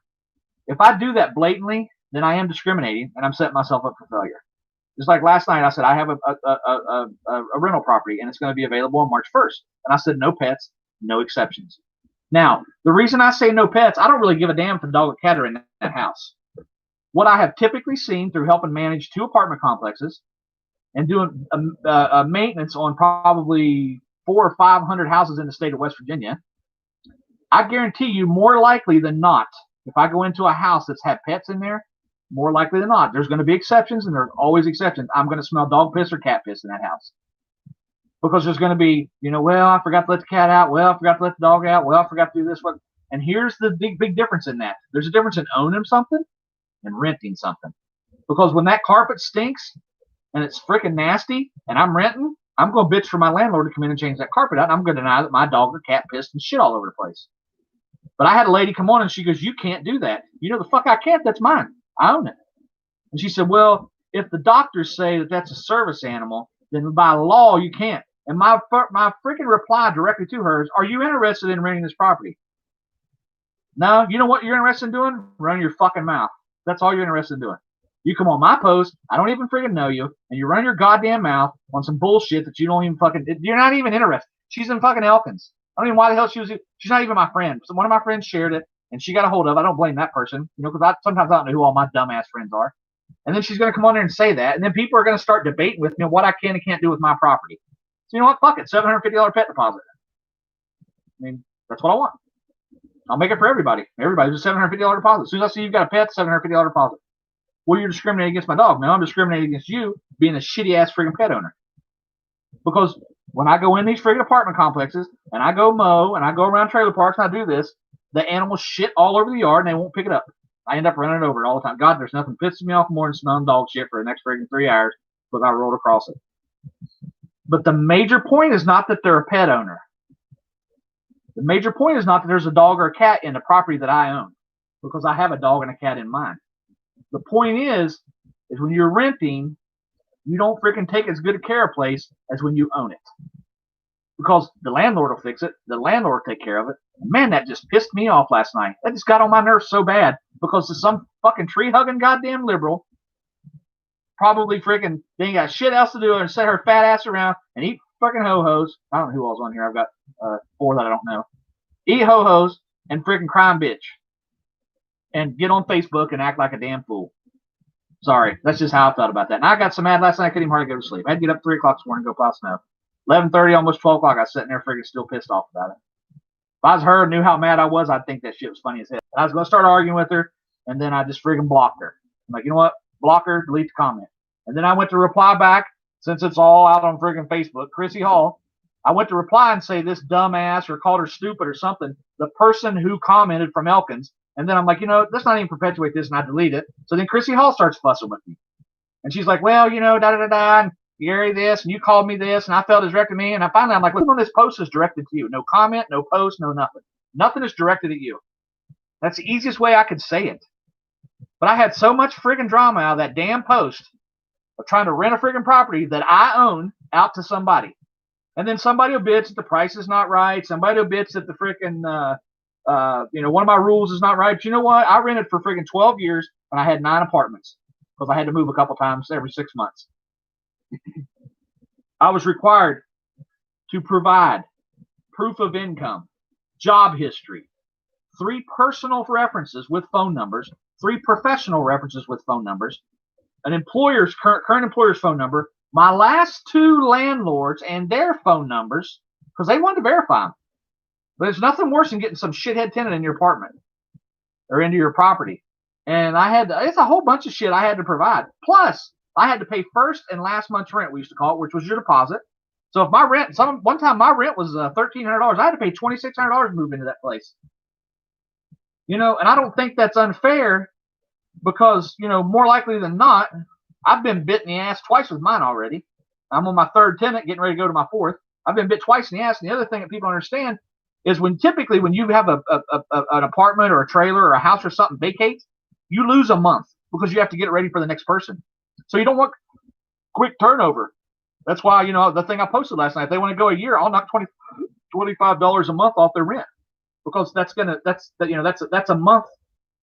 If I do that blatantly, then I am discriminating, and I'm setting myself up for failure. Just like last night, I said, I have a rental property, and it's going to be available on March 1st. And I said, no pets, no exceptions. Now, the reason I say no pets, I don't really give a damn if the dog or cat are in that house. What I have typically seen through helping manage 2 apartment complexes and doing a maintenance on probably 400 or 500 houses in the state of West Virginia, I guarantee you, more likely than not, if I go into a house that's had pets in there, more likely than not, there's going to be exceptions, and there are always exceptions. I'm going to smell dog piss or cat piss in that house. Because there's going to be, well, I forgot to let the cat out. Well, I forgot to let the dog out. Well, I forgot to do this one. And here's the big difference in that. There's a difference in owning something and renting something. Because when that carpet stinks and it's freaking nasty and I'm renting, I'm going to bitch for my landlord to come in and change that carpet out. And I'm going to deny that my dog or cat pissed and shit all over the place. But I had a lady come on and she goes, you can't do that. The fuck I can't. That's mine. I own it. And she said, well, if the doctors say that that's a service animal, then by law you can't. And my freaking reply directly to her is, are you interested in renting this property? No, you know what you're interested in doing? Running your fucking mouth. That's all you're interested in doing. You come on my post, I don't even freaking know you, and you run your goddamn mouth on some bullshit that you don't even you're not even interested. She's in fucking Elkins. I don't even know why the hell she's not even my friend. So one of my friends shared it, and she got a hold of it. I don't blame that person, because sometimes I don't know who all my dumbass friends are. And then she's going to come on there and say that, and then people are going to start debating with me what I can and can't do with my property. So you know what? Fuck it. $750 pet deposit. I mean, that's what I want. I'll make it for everybody. Everybody's a $750 deposit. As soon as I see you've got a pet, $750 deposit. Well, you're discriminating against my dog. No, I'm discriminating against you being a shitty ass freaking pet owner. Because when I go in these freaking apartment complexes and I go mow and I go around trailer parks and I do this, the animals shit all over the yard and they won't pick it up. I end up running it over it all the time. God, there's nothing pisses me off more than smelling dog shit for the next freaking 3 hours because I rolled across it. But the major point is not that they're a pet owner. The major point is not that there's a dog or a cat in the property that I own, because I have a dog and a cat in mine. The point is when you're renting, you don't freaking take as good a care of a place as when you own it. Because the landlord will fix it. The landlord will take care of it. And man, that just pissed me off last night. That just got on my nerves so bad because of some fucking tree-hugging goddamn liberal. Probably freaking, they ain't got shit else to do and set her fat ass around and eat fucking ho-hos. I don't know who all's on here. I've got 4 that I don't know. eat ho-hos, and freaking crime bitch. And get on Facebook and act like a damn fool. Sorry, that's just how I felt about that. And I got so mad last night I couldn't even hardly go to sleep. I had to get up 3 o'clock this morning and go plow snow. 11:30, almost 12 o'clock, I was sitting there freaking still pissed off about it. If I was her and knew how mad I was, I'd think that shit was funny as hell. And I was going to start arguing with her, and then I just freaking blocked her. I'm like, you know what? Block her, delete the comment. And then I went to reply back, since it's all out on freaking Facebook, Chrissy Hall. I went to reply and say this dumbass or called her stupid or something, the person who commented from Elkins. And then I'm like, you know, let's not even perpetuate this, and I delete it. So then Chrissy Hall starts fussing with me. And she's like, well, you know, da-da-da-da, and Gary this, and you called me this, and I felt it's directed to me. And I'm like, look, on this post is directed to you. No comment, no post, no nothing. Nothing is directed at you. That's the easiest way I could say it. But I had so much friggin' drama out of that damn post of trying to rent a friggin' property that I own out to somebody. And then somebody will bitch that the price is not right. Somebody will bitch that the freaking, one of my rules is not right. But you know what? I rented for friggin' 12 years, and I had 9 apartments because I had to move a couple times every 6 months. I was required to provide proof of income, job history, 3 personal references with phone numbers, 3 professional references with phone numbers, an employer's current employer's phone number, my last 2 landlords and their phone numbers, because they wanted to verify them. But it's nothing worse than getting some shithead tenant in your apartment or into your property. And it's a whole bunch of shit I had to provide. Plus, I had to pay first and last month's rent, we used to call it, which was your deposit. So if my rent, one time my rent was $1,300, I had to pay $2,600 to move into that place. You know, and I don't think that's unfair because, you know, more likely than not, I've been bit in the ass twice with mine already. I'm on my 3rd tenant, getting ready to go to my 4th. I've been bit twice in the ass. And the other thing that people understand is when you have an apartment or a trailer or a house or something vacates, you lose a month because you have to get it ready for the next person. So you don't want quick turnover. That's why, you know, the thing I posted last night, if they want to go a year, I'll knock $25 a month off their rent because that's a month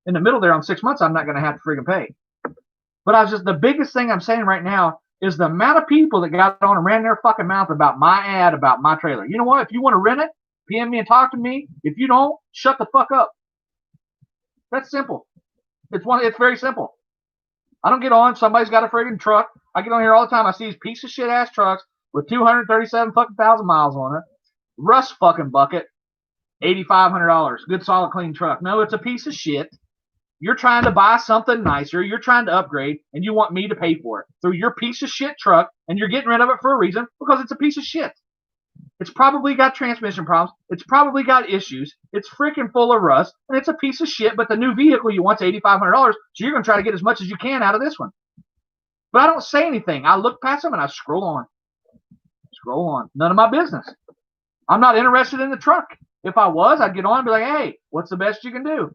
in the middle there on 6 months I'm not going to have to friggin' pay. But the biggest thing I'm saying right now is the amount of people that got on and ran their fucking mouth about my ad, about my trailer. You know what? If you want to rent it, PM me and talk to me. If you don't, shut the fuck up. That's simple. It's very simple. I don't get on. Somebody's got a friggin' truck. I get on here all the time. I see these piece of shit ass trucks with 237 fucking thousand miles on it. Rust fucking bucket, $8,500. Good solid clean truck. No, it's a piece of shit. You're trying to buy something nicer. You're trying to upgrade, and you want me to pay for it through your piece of shit truck, and you're getting rid of it for a reason because it's a piece of shit. It's probably got transmission problems. It's probably got issues. It's freaking full of rust, and it's a piece of shit, but the new vehicle you want's $8,500, so you're going to try to get as much as you can out of this one. But I don't say anything. I look past them, and I scroll on. None of my business. I'm not interested in the truck. If I was, I'd get on and be like, hey, what's the best you can do?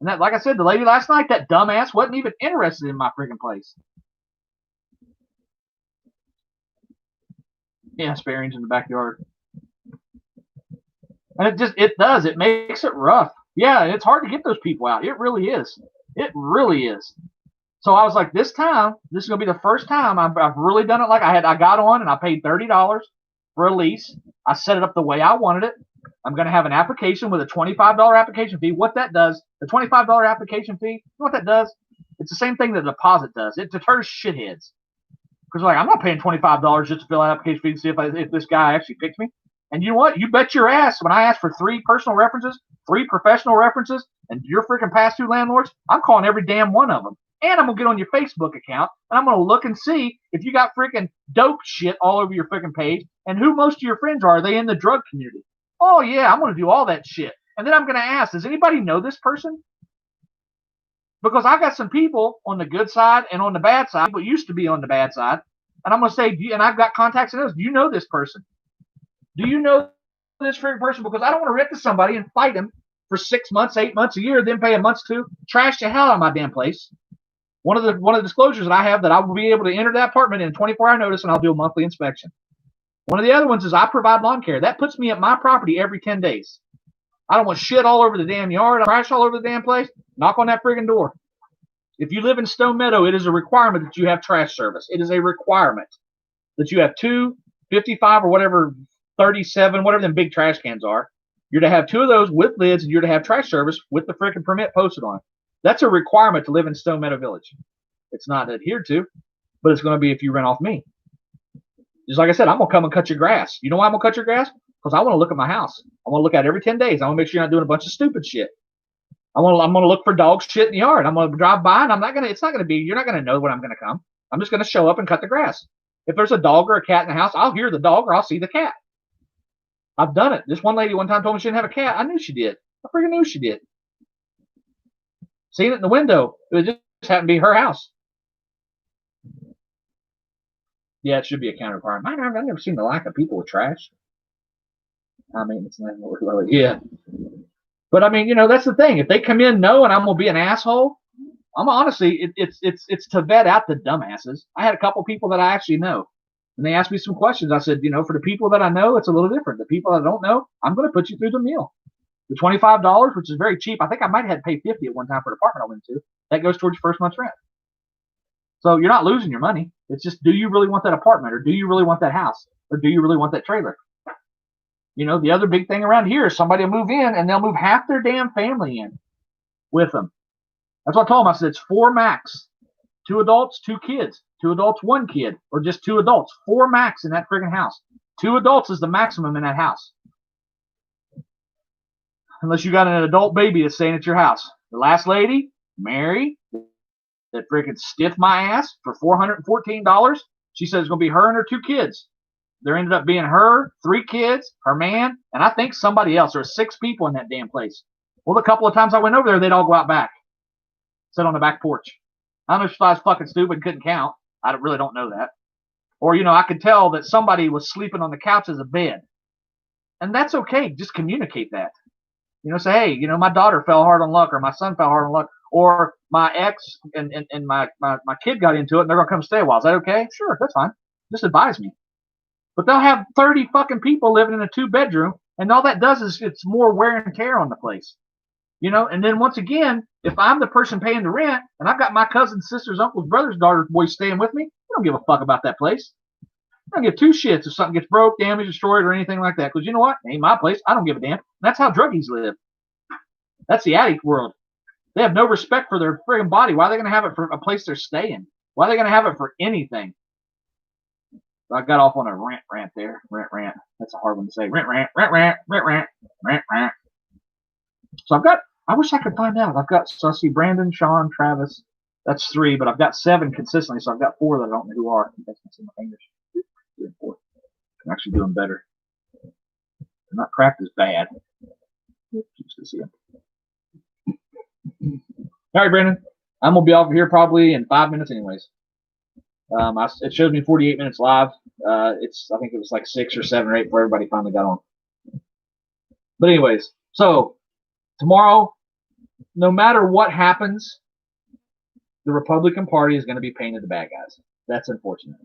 And that, like I said, the lady last night, that dumbass wasn't even interested in my freaking place. Yeah, sparings in the backyard. And it makes it rough. Yeah, it's hard to get those people out. It really is. It really is. So I was like, this is going to be the first time I've really done it like I got on and I paid $30 for a lease. I set it up the way I wanted it. I'm going to have an application with a $25 application fee. What that does, the $25 application fee, you know what that does? It's the same thing that a deposit does. It deters shitheads. Because I'm not paying $25 just to fill out an application fee to see if this guy actually picks me. And you know what? You bet your ass when I ask for 3 personal references, 3 professional references, and your freaking past 2 landlords, I'm calling every damn one of them. And I'm going to get on your Facebook account, and I'm going to look and see if you got freaking dope shit all over your freaking page, and who most of your friends are. Are they in the drug community? Oh, yeah, I'm going to do all that shit. And then I'm going to ask, does anybody know this person? Because I got some people on the good side and on the bad side, people used to be on the bad side. And I'm going to say, and I've got contacts in those. Do you know this person? Do you know this freaking person? Because I don't want to rent to somebody and fight him for 6 months, 8 months, a year, then pay a month's to trash the hell out of my damn place. One of the disclosures that I have that I will be able to enter that apartment in 24-hour notice, and I'll do a monthly inspection. One of the other ones is I provide lawn care. That puts me at my property every 10 days. I don't want shit all over the damn yard, trash all over the damn place. Knock on that friggin' door. If you live in Stone Meadow, it is a requirement that you have trash service. It is a requirement that you have 2 55 or whatever 37, whatever them big trash cans are. You're to have 2 of those with lids, and you're to have trash service with the freaking permit posted on it. That's a requirement to live in Stone Meadow Village. It's not adhered to, but it's going to be if you rent off me. Just like I said, I'm going to come and cut your grass. You know why I'm going to cut your grass? Because I want to look at my house. I want to look at it every 10 days. I want to make sure you're not doing a bunch of stupid shit. I'm going to look for dog shit in the yard. I'm going to drive by, and you're not going to know when I'm going to come. I'm just going to show up and cut the grass. If there's a dog or a cat in the house, I'll hear the dog or I'll see the cat. I've done it. This one lady one time told me she didn't have a cat. I knew she did. I freaking knew she did. Seen it in the window. It just happened to be her house. Yeah, it should be a counter requirement. I've never seen the lack of people with trash. I mean, it's not really, yeah. But I mean, you know, that's the thing. If they come in knowing I'm gonna be an asshole, I'm honestly, it's to vet out the dumbasses. I had a couple people that I actually know, and they asked me some questions. I said, you know, for the people that I know, it's a little different. The people I don't know, I'm gonna put you through the meal. The $25, which is very cheap. I think I might have had to pay $50 at one time for the apartment I went to. That goes towards your first month's rent. So you're not losing your money. It's just, do you really want that apartment, or do you really want that house, or do you really want that trailer? You know, the other big thing around here is somebody will move in and they'll move half their damn family in with them. That's what I told them. I said, it's 4 max. 2 adults, 2 kids. 2 adults, 1 kid. Or just 2 adults. 4 max in that friggin' house. 2 adults is the maximum in that house. Unless you got an adult baby that's staying at your house. The last lady, Mary, that freaking stiffed my ass for $414. She said it's going to be her and her 2 kids. There ended up being her, 3 kids, her man, and I think somebody else. There were 6 people in that damn place. Well, the couple of times I went over there, they'd all go out back. Sit on the back porch. I don't know if I was fucking stupid and couldn't count. I really don't know that. Or, you know, I could tell that somebody was sleeping on the couch as a bed. And that's okay. Just communicate that. You know, say, hey, you know, my daughter fell hard on luck, or my son fell hard on luck, or my ex and my kid got into it and they're going to come stay a while. Is that okay? Sure, that's fine. Just advise me. But they'll have 30 fucking people living in a 2-bedroom, and all that does is it's more wear and tear on the place. You know, and then once again, if I'm the person paying the rent and I've got my cousins, sisters, uncles, brothers, daughters, boys staying with me, I don't give a fuck about that place. I don't give 2 shits if something gets broke, damaged, destroyed, or anything like that. Because you know what? It ain't my place. I don't give a damn. And that's how druggies live. That's the addict world. They have no respect for their friggin' body. Why are they going to have it for a place they're staying? Why are they going to have it for anything? I got off on a rant there. Rant. That's a hard one to say. Rant. So I wish I could find out. So I see Brandon, Sean, Travis. That's 3, but I've got 7 consistently, so I've got 4 that I don't know who are. I see my fingers. 3 and 4. I'm actually doing better. I'm not cracked as bad. Just to see him. All right, Brandon. I'm going to be off here probably in 5 minutes anyways. It shows me 48 minutes live. I think it was like 6 or 7 or 8 before everybody finally got on. But anyways, so tomorrow, no matter what happens, the Republican Party is going to be painted the bad guys. That's unfortunate.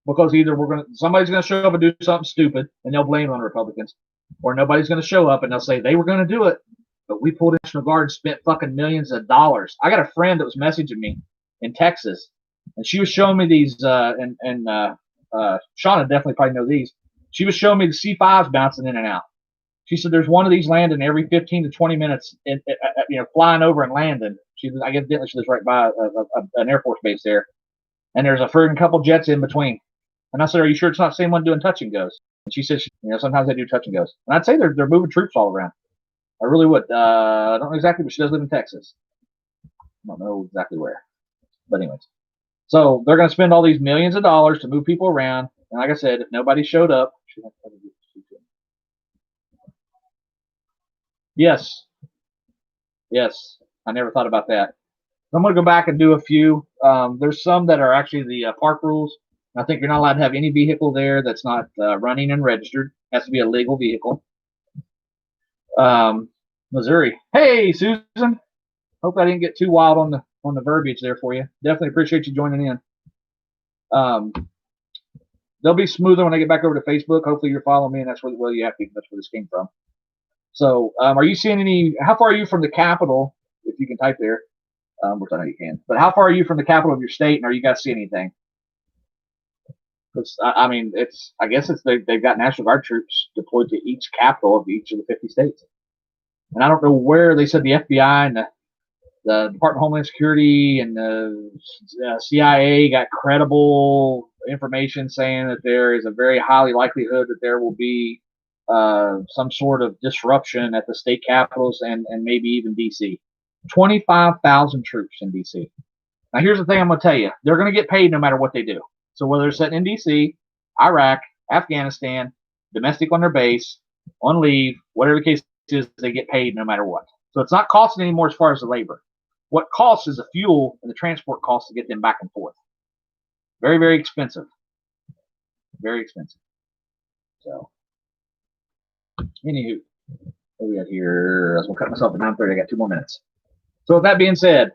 Because either somebody's going to show up and do something stupid and they'll blame it on the Republicans, or nobody's going to show up and they'll say they were going to do it, but we pulled National Guard and spent fucking millions of dollars. I got a friend that was messaging me in Texas, and she was showing me these, and Shauna definitely probably know these. She was showing me the C5s bouncing in and out. She said there's one of these landing every 15 to 20 minutes, flying over and landing. I guess she lives right by an Air Force base there, and there's a friggin' couple jets in between. And I said, are you sure it's not the same one doing touch and goes? And she said, sometimes they do touch and goes. And I'd say they're moving troops all around. I really would. I don't know exactly, but she does live in Texas. I don't know exactly where. But anyways. So they're going to spend all these millions of dollars to move people around. And like I said, if nobody showed up. Yes. I never thought about that. I'm going to go back and do a few. There's some that are actually the park rules. I think you're not allowed to have any vehicle there that's not running and registered. It has to be a legal vehicle. Missouri. Hey, Susan. Hope I didn't get too wild on the verbiage there for you. Definitely appreciate you joining in. They'll be smoother when I get back over to Facebook. Hopefully you're following me, and that's where you have to. That's where this came from. So, are you seeing any? How far are you from the capital? If you can type there, which I know you can. But how far are you from the capital of your state, and are you guys seeing anything? Because I mean, I guess they've got National Guard troops deployed to each capital of each of the 50 states. And I don't know where they said the FBI and the Department of Homeland Security and the CIA got credible information saying that there is a very highly likelihood that there will be some sort of disruption at the state capitals and maybe even D.C. 25,000 troops in D.C. Now, here's the thing I'm going to tell you. They're going to get paid no matter what they do. So whether they're sitting in D.C., Iraq, Afghanistan, domestic on their base, on leave, whatever the case is, they get paid no matter what. So it's not costing anymore as far as the labor. What costs is the fuel and the transport costs to get them back and forth. Very, very expensive. Very expensive. So, anywho, what we got here? I was going to cut myself at 9:30. I got 2 more minutes. So with that being said,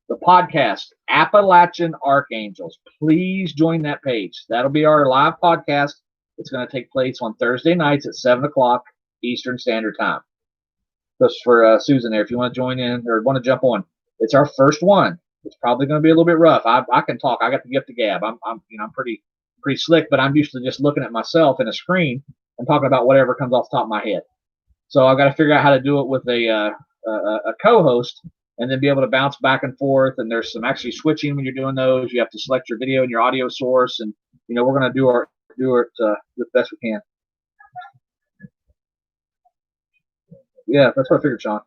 the podcast, Appalachian Archangels, please join that page. That'll be our live podcast. It's going to take place on Thursday nights at 7 o'clock Eastern Standard Time. Just for Susan there, if you want to join in or want to jump on. It's our first one. It's probably going to be a little bit rough. I can talk. I got the gift of gab. I'm pretty slick, but I'm used to just looking at myself in a screen and talking about whatever comes off the top of my head. So I've got to figure out how to do it with a co-host and then be able to bounce back and forth. And there's some actually switching when you're doing those. You have to select your video and your audio source, and we're going to do it the best we can. Yeah, that's what I figured, Sean.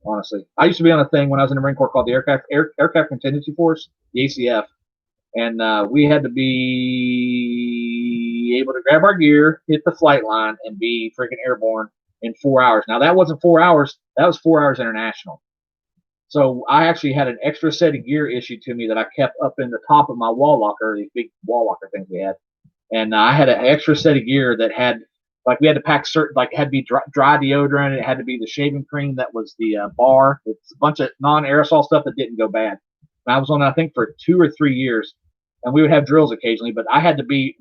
Honestly, I used to be on a thing when I was in the Marine Corps called the Aircraft Contingency Force, the ACF, and we had to be able to grab our gear, hit the flight line, and be freaking airborne in 4 hours. Now that wasn't 4 hours; that was 4 hours international. So I actually had an extra set of gear issued to me that I kept up in the top of my wall locker, these big wall locker things we had, and I had an extra set of gear that had. Like we had to pack certain, like it had to be dry deodorant. It had to be the shaving cream that was the bar. It's a bunch of non-aerosol stuff that didn't go bad. And I was on, I think, for 2 or 3 years, and we would have drills occasionally. But I had to be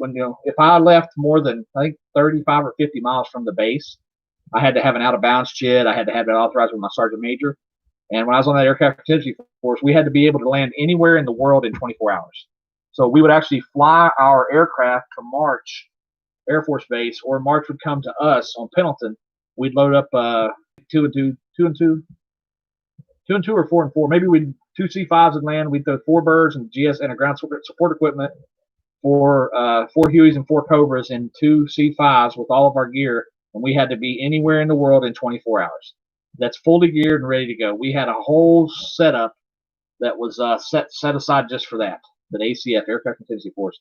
if I left more than I think 35 or 50 miles from the base, I had to have an out of bounds chit. I had to have it authorized with my sergeant major. And when I was on that aircraft contingency force, we had to be able to land anywhere in the world in 24 hours. So we would actually fly our aircraft to March Air Force Base, or March would come to us on Pendleton. We'd load up 2 and 2 or 4 and 4. Maybe we'd 2 C5s would land. We'd throw 4 birds and GS and a ground support equipment for 4 Hueys and 4 Cobras and 2 C5s with all of our gear, and we had to be anywhere in the world in 24 hours. That's fully geared and ready to go. We had a whole setup that was set aside just for that. The ACF, Aircraft Contingency Force.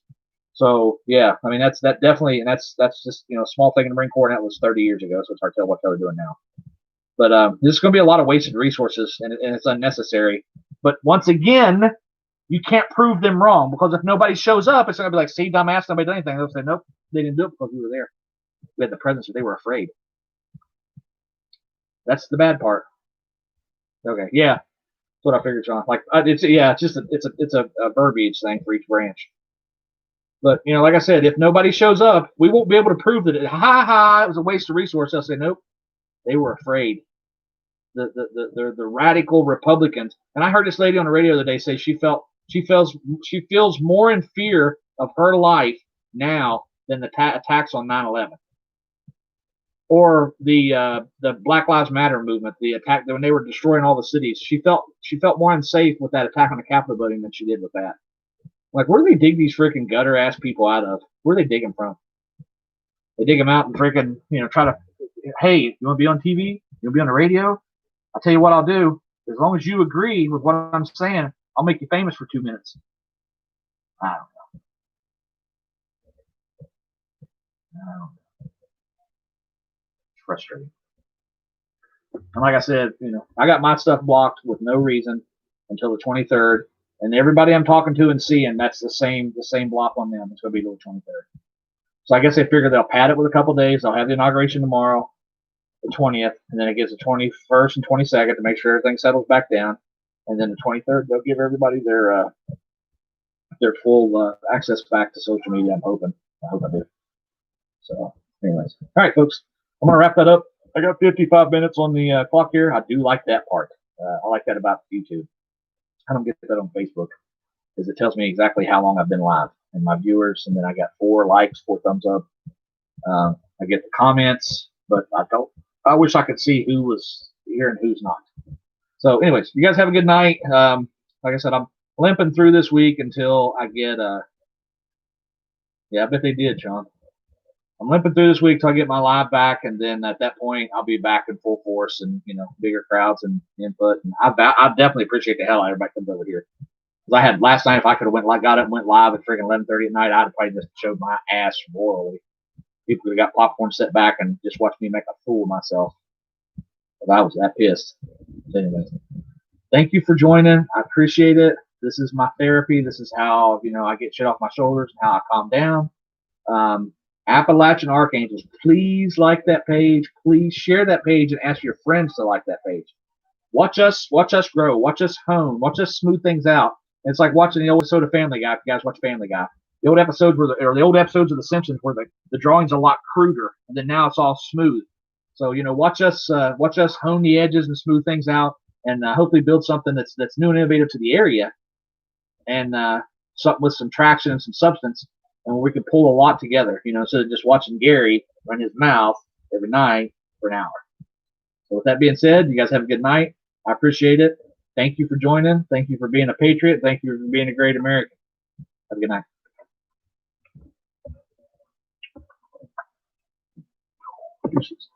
So yeah, I mean that definitely, and that's just a small thing in the Marine Corps, and that was 30 years ago. So it's hard to tell what they're doing now. But this is going to be a lot of wasted resources, and it's unnecessary. But once again, you can't prove them wrong, because if nobody shows up, it's going to be like, see, dumbass, nobody did anything. They'll say, nope, they didn't do it because we were there. We had the presence, but they were afraid. That's the bad part. Okay, yeah, that's what I figured, John. Like it's a verbiage thing for each branch. But, like I said, if nobody shows up, we won't be able to prove that it was a waste of resource. They'll say, nope, they were afraid. The radical Republicans. And I heard this lady on the radio the other day say she feels more in fear of her life now than the attacks on 9/11. Or the Black Lives Matter movement, the attack when they were destroying all the cities. She felt more unsafe with that attack on the Capitol building than she did with that. Like, where do they dig these freaking gutter ass people out of? Where do they dig them from? They dig them out and freaking, try to, hey, you want to be on TV? You want to be on the radio? I'll tell you what I'll do. As long as you agree with what I'm saying, I'll make you famous for 2 minutes. I don't know. It's frustrating. And like I said, I got my stuff blocked with no reason until the 23rd. And everybody I'm talking to and seeing, that's the same block on them. It's going to be the 23rd. So I guess they figure they'll pad it with a couple of days. They'll have the inauguration tomorrow, the 20th, and then it gives the 21st and 22nd to make sure everything settles back down. And then the 23rd, they'll give everybody their full access back to social media. I hope I do. So, anyways, all right, folks, I'm gonna wrap that up. I got 55 minutes on the clock here. I do like that part. I like that about YouTube. I don't get that on Facebook because it tells me exactly how long I've been live. and my viewers, and then I got 4 likes, 4 thumbs up. I get the comments, but I wish I could see who was here and who's not. So, anyways, you guys have a good night. Like I said, I'm limping through this week until I get yeah, I bet they did, Sean. I'm limping through this week till I get my live back, and then at that point, I'll be back in full force and bigger crowds and input. And I definitely appreciate the hell out of everybody comes over here. Because I had last night, if I could have got up and went live at freaking 11:30 at night, I'd have probably just showed my ass royally. People could have got popcorn set back and just watched me make a fool of myself. But I was that pissed. So anyway, thank you for joining. I appreciate it. This is my therapy. This is how I get shit off my shoulders and how I calm down. Appalachian Archangels, please like that page. Please share that page and ask your friends to like that page. Watch us grow. Watch us hone. Watch us smooth things out. And it's like watching the old episode of Family Guy. If you guys watch Family Guy, the old episodes the old episodes of The Simpsons where the drawing's a lot cruder, and then now it's all smooth. So watch us hone the edges and smooth things out, and hopefully build something that's new and innovative to the area, and something with some traction and some substance. And we can pull a lot together, instead of just watching Gary run his mouth every night for an hour. So with that being said, you guys have a good night. I appreciate it. Thank you for joining. Thank you for being a patriot. Thank you for being a great American. Have a good night. Deuces.